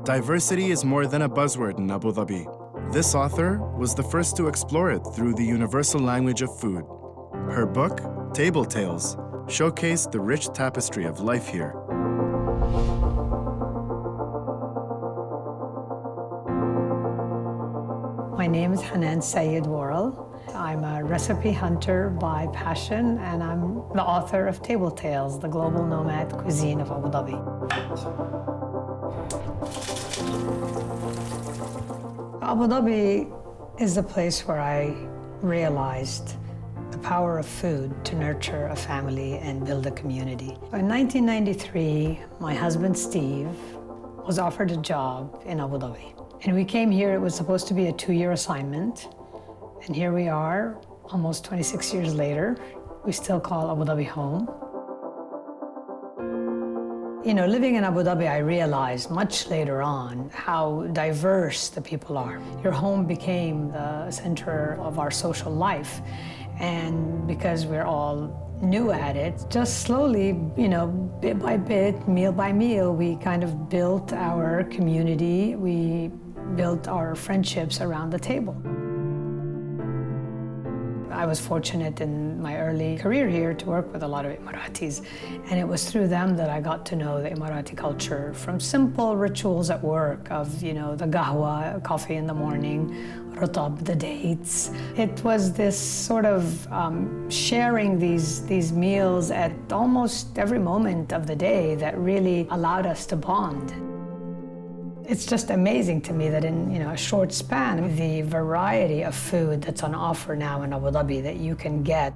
Diversity is more than a buzzword in Abu Dhabi. This author was the first to explore it through the universal language of food. Her book, Table Tales, showcased the rich tapestry of life here. My name is Hanan Sayed Worrell. I'm a recipe hunter by passion, and I'm the author of Table Tales, the global nomad cuisine of Abu Dhabi. Abu Dhabi is the place where I realized the power of food to nurture a family and build a community. In 1993, my husband Steve was offered a job in Abu Dhabi. And we came here, it was supposed to be a 2-year assignment. And here we are, almost 26 years later. We still call Abu Dhabi home. You know, living in Abu Dhabi, I realized much later on how diverse the people are. Your home became the center of our social life. And because we're all new at it, just slowly, you know, bit by bit, meal by meal, we kind of built our community. We built our friendships around the table. I was fortunate in my early career here to work with a lot of Emiratis, and it was through them that I got to know the Emirati culture, from simple rituals at work of, you know, the qahwa, coffee in the morning, rutab, the dates. It was this sort of sharing these meals at almost every moment of the day that really allowed us to bond. It's just amazing to me that in, you know, a short span, the variety of food that's on offer now in Abu Dhabi that you can get.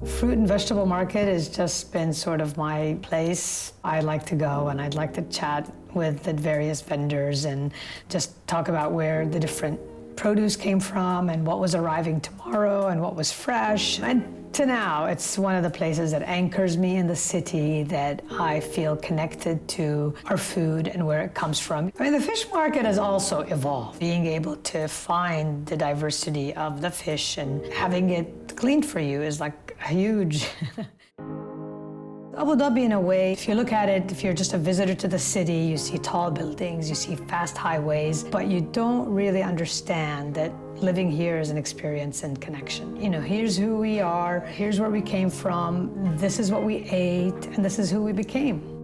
Fruit and vegetable market has just been sort of my place. I like to go and I'd like to chat with the various vendors and just talk about where the different produce came from and what was arriving tomorrow and what was fresh. And to now, it's one of the places that anchors me in the city, that I feel connected to our food and where it comes from. I mean, the fish market has also evolved. Being able to find the diversity of the fish and having it cleaned for you is like huge. Abu Dhabi, in a way, if you look at it, if you're just a visitor to the city, you see tall buildings, you see fast highways, but you don't really understand that living here is an experience and connection. You know, here's who we are, here's where we came from, this is what we ate, and this is who we became.